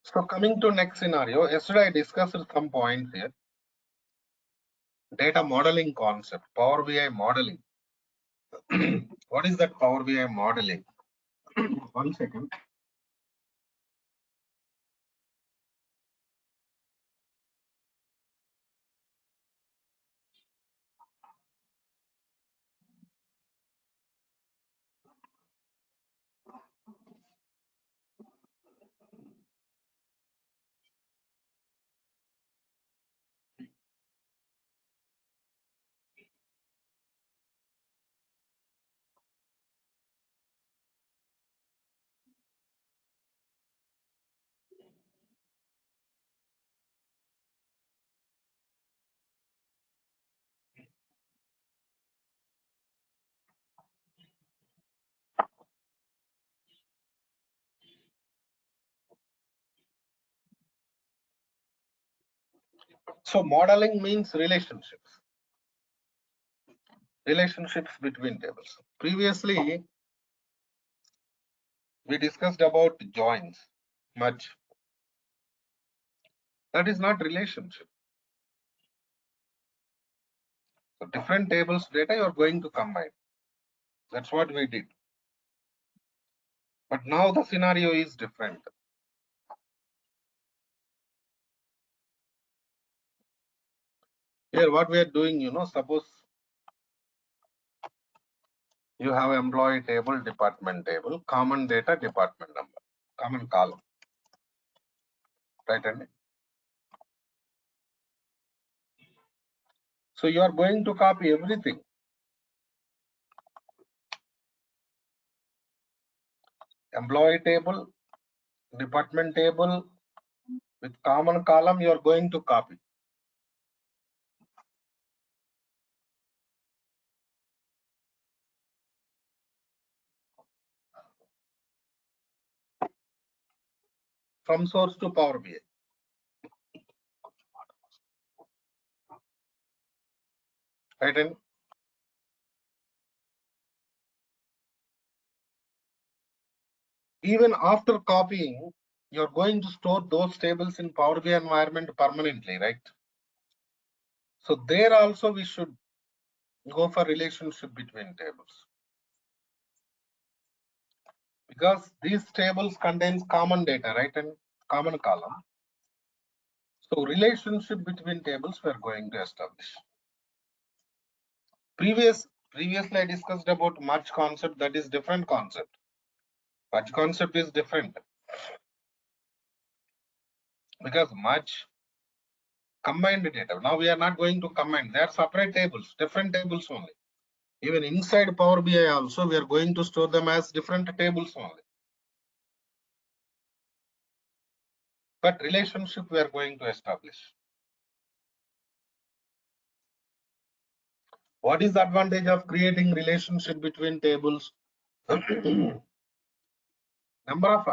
So coming to next scenario, yesterday I discussed some points here. Data modeling concept, Power BI modeling. What is that Power BI modeling? 1 second. So modeling means relationships between tables. Previously, we discussed about joins, merge. That is not relationship. So different tables data you are going to combine. That's what we did. But now the scenario is different. Here what we are doing, suppose you have employee table, department table, common data, department number, common column. Right, Andy? So you are going to copy everything. Employee table, department table with common column, you are going to copy. From source to Power BI. Right, Andy? Even after copying, you're going to store those tables in Power BI environment permanently, right? So there also we should go for relationship between tables. Because these tables contains common data, right? And common column. So relationship between tables we are going to establish. Previously I discussed about merge concept, that is different concept. Merge concept is different. because much combined data. Now we are not going to combine. They are separate tables, different tables only. Even inside Power BI also, we are going to store them as different tables only. But relationship we are going to establish. What is the advantage of creating relationship between tables? Number of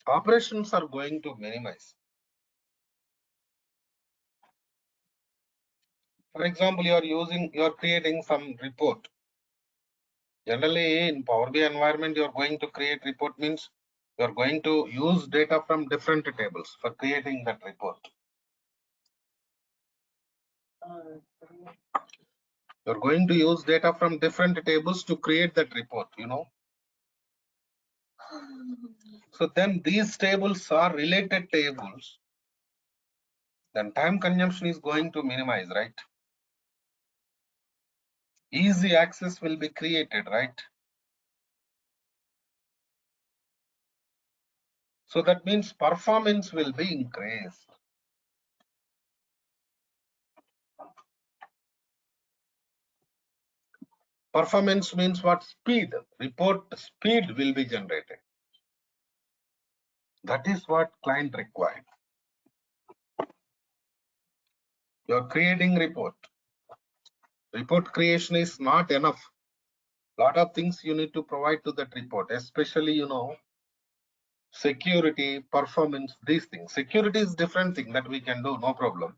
operations are going to minimize. For example, you are creating some report. Generally, in Power BI environment, you are going to create report means you are going to use data from different tables for creating that report. You are going to use data from different tables to create that report, you know. So then these tables are related tables. Then time consumption is going to minimize, right? Easy access will be created, right? So that means performance will be increased. Performance means what? Speed. Report speed will be generated. That is what client required. You are creating report. Report creation is not enough. Lot of things you need to provide to that report, especially, you know, security, performance, these things. Security is different thing that we can do, no problem.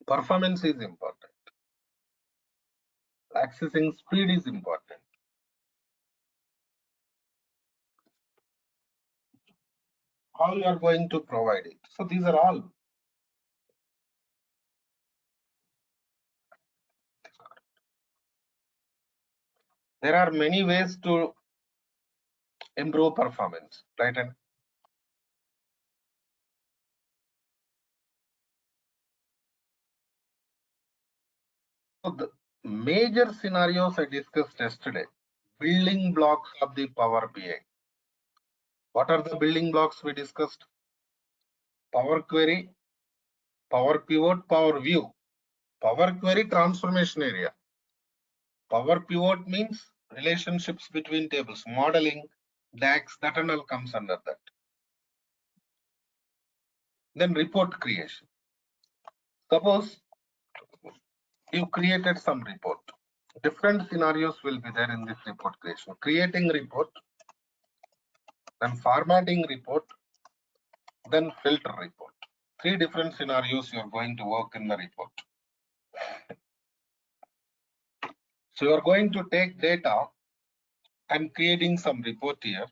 Performance is important. Accessing speed is important. How you are going to provide it? So these are all. There are many ways to improve performance, right? And so the major scenarios I discussed yesterday, building blocks of the Power BI. What are the building blocks we discussed? Power query, Power pivot, Power view. Power query transformation area. Power pivot means relationships between tables, modeling, DAX, that and all comes under that. Then report creation. Suppose you created some report. Different scenarios will be there in this report creation. Creating report, then formatting report, then filter report. Three different scenarios you are going to work in the report. So you are going to take data and creating some report here.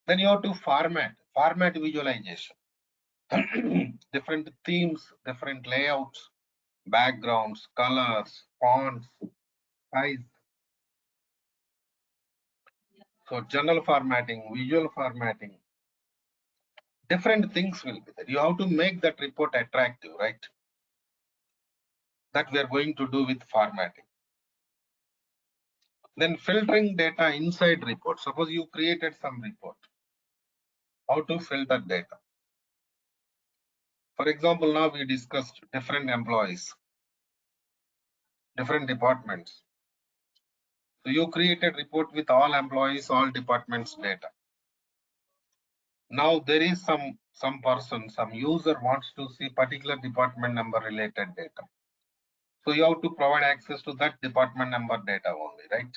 Then you have to format visualization. Different themes, different layouts, backgrounds, colors, fonts, size. So general formatting, visual formatting, different things will be there. You have to make that report attractive, right? That we are going to do with formatting. Then filtering data inside report. Suppose you created some report. How to filter data? For example, now we discussed different employees, different departments. So you created report with all employees, all departments data. Now there is some person, some user wants to see particular department number related data. So you have to provide access to that department number data only, right?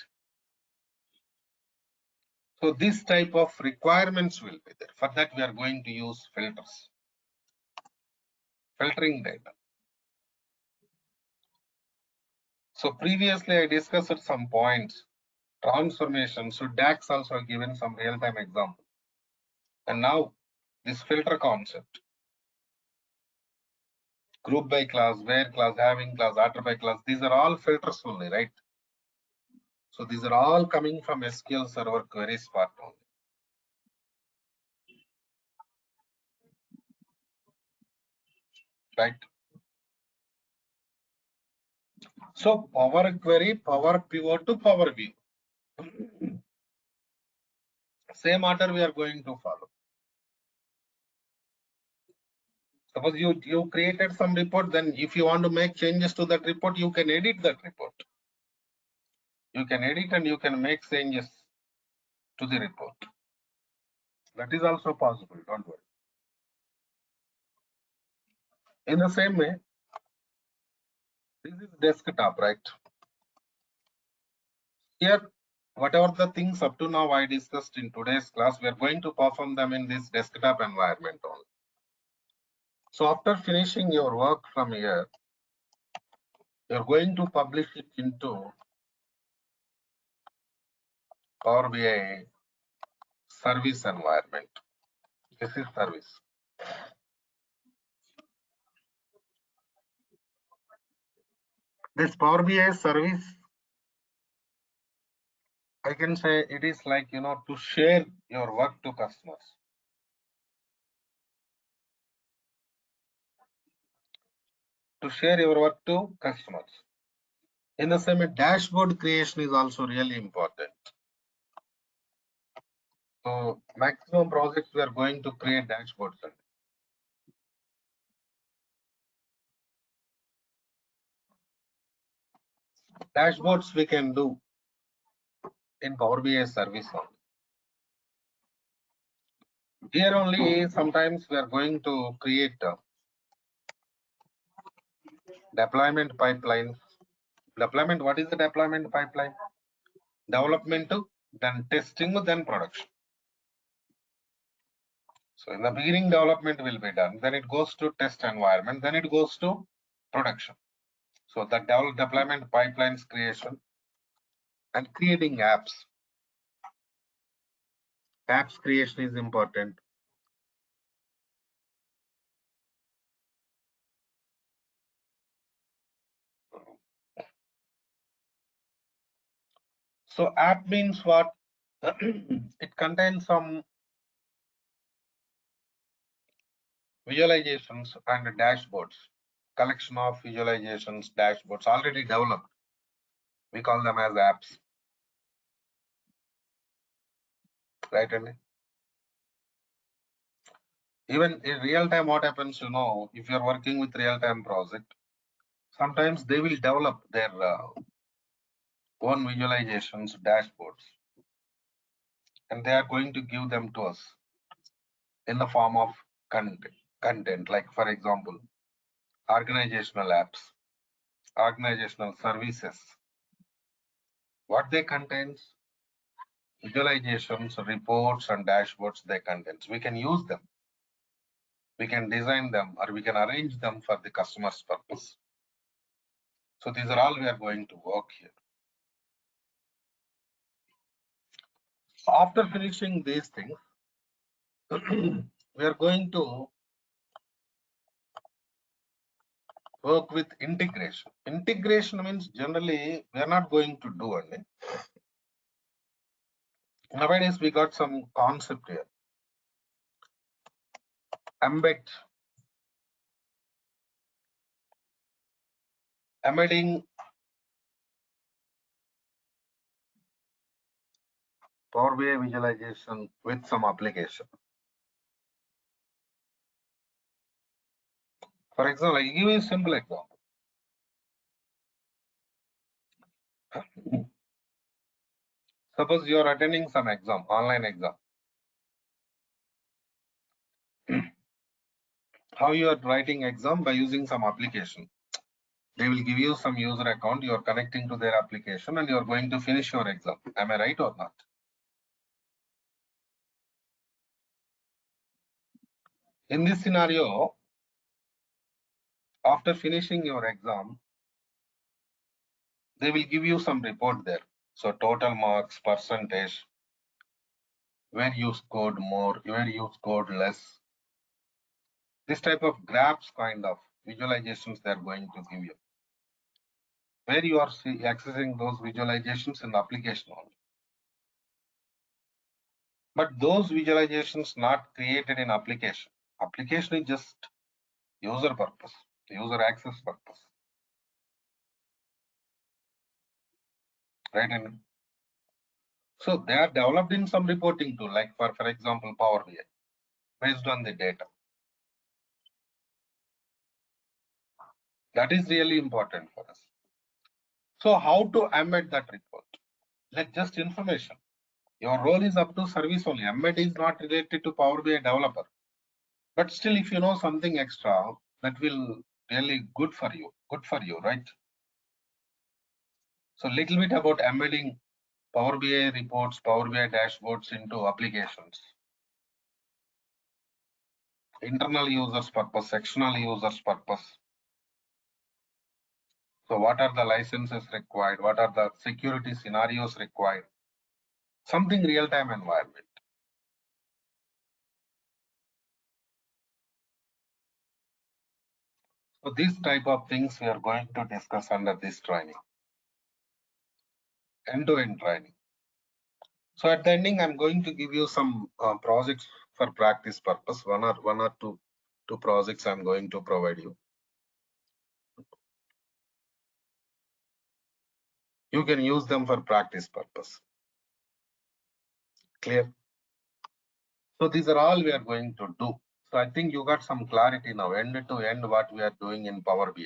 So this type of requirements will be there. For that we are going to use filters, filtering data. So previously I discussed some points, transformation. So DAX also given some real-time example. And now this filter concept, group by class, where class, having class, after by class, these are all filters only, right? So these are all coming from SQL Server queries part only. Right? So Power Query, Power Pivot to Power View. Same order we are going to follow. Suppose you created some report, then if you want to make changes to that report, you can edit that report. You can edit and you can make changes to the report. That is also possible, don't worry. In the same way, this is desktop, right? Here, whatever the things up to now I discussed in today's class, we are going to perform them in this desktop environment only. So after finishing your work from here, you're going to publish it into Power BI service environment. This is service. This Power BI service, I can say it is like, to share your work to customers. To share your work to customers. In the same way, dashboard creation is also really important. So maximum projects we are going to create dashboards. Dashboards we can do in Power BI service only. Here only sometimes we are going to create deployment pipelines. Deployment, what is the deployment pipeline? Development, then testing, then production. So in the beginning, development will be done. Then it goes to test environment. Then it goes to production. So the deployment pipelines creation and creating apps. Apps creation is important. So app means what? It contains some visualizations and dashboards. Collection of visualizations, dashboards already developed. We call them as apps. Right? And even in real time, what happens, if you're working with real time project, sometimes they will develop their own visualizations, dashboards, and they are going to give them to us in the form of content, like for example, organizational apps, organizational services. What they contains, visualizations, reports, and dashboards they contains. We can use them. We can design them or we can arrange them for the customer's purpose. So these are all we are going to work here. So after finishing these things, we are going to work with integration. Integration means generally we are not going to do anything. Nowadays we got some concept here. Embedding Power BI visualization with some application. For example, I give you a simple example. Suppose you are attending some exam, online exam. How you are writing exam? By using some application. They will give you some user account, you are connecting to their application and you are going to finish your exam. Am I right or not? In this scenario, after finishing your exam, they will give you some report there. So total marks, percentage, where you scored more, where you scored less. This type of graphs kind of visualizations they are going to give you. Where you are accessing those visualizations in the application only. But those visualizations not created in application. Application is just user purpose, user access purpose. Right? And So they are developed in some reporting tool, like for example, Power BI, based on the data. That is really important for us. So how to embed that report? Like just information. Your role is up to service only. Embed is not related to Power BI developer. But still, if you know something extra, that will really good for you, right? So little bit about embedding Power BI reports, Power BI dashboards into applications. Internal users purpose, sectional users purpose. So what are the licenses required? What are the security scenarios required? Something real-time environment. So these type of things we are going to discuss under this training, end-to-end training. So at the ending, I'm going to give you some projects for practice purpose. One or two projects I'm going to provide you. You can use them for practice purpose. Clear? So these are all we are going to do. So I think you got some clarity now, end to end, what we are doing in Power BI.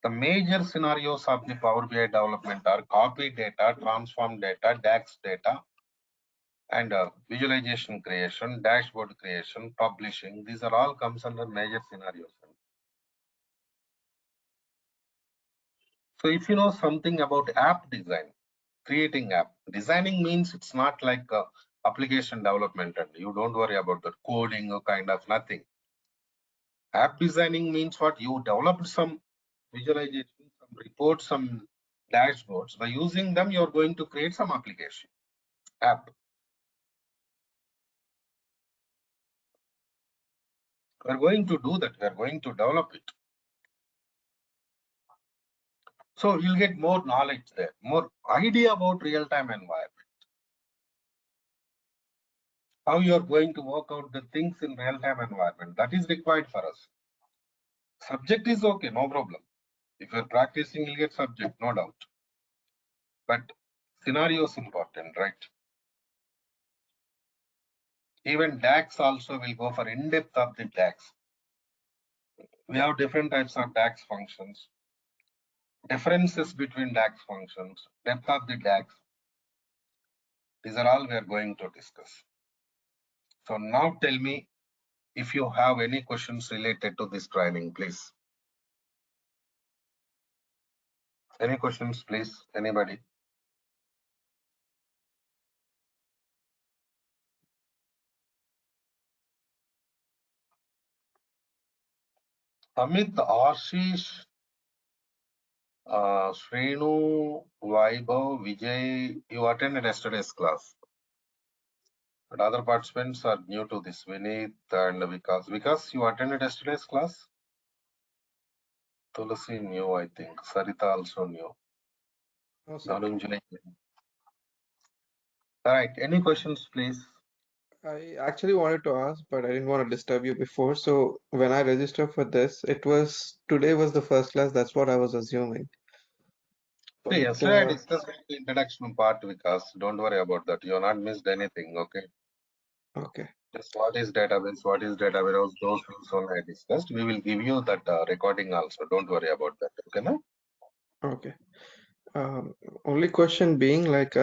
The major scenarios of the Power BI development are copy data, transform data, DAX data, and visualization creation, dashboard creation, publishing. These are all comes under major scenarios. So if you know something about app design, creating app, designing means it's not like application development and you don't worry about the coding or kind of nothing. App designing means what you developed some visualization, some reports, some dashboards. By using them, you're going to create some application, app. We're going to do that. We're going to develop it. So you'll get more knowledge there, more idea about real-time environment. How you're going to work out the things in real-time environment. That is required for us. Subject is okay, no problem. If you're practicing, you'll get subject, no doubt. But scenario is important, right? Even DAX also will go for in-depth of the DAX. We have different types of DAX functions, differences between DAX functions, depth of the DAX. These are all we are going to discuss. So now tell me if you have any questions related to this training, please. Any questions, please? Anybody? Amit, Ashish, Srenu, Vaibhav, Vijay, you attended yesterday's class. But other participants are new to this. Vinith and Vikas. Vikas, you attended yesterday's class? Tulasi new, I think. Sarita also new. No, sir. Dhananjay. All right. Any questions, please? I actually wanted to ask, but I didn't want to disturb you before. So when I registered for this, today was the first class. That's what I was assuming. See, But yesterday I discussed the introduction part, Vikas. Don't worry about that. You have not missed anything, okay? okay, Just what is data warehouse, those things only I discussed. We will give you that recording also. Don't worry about that, okay? No? okay. Only question being like,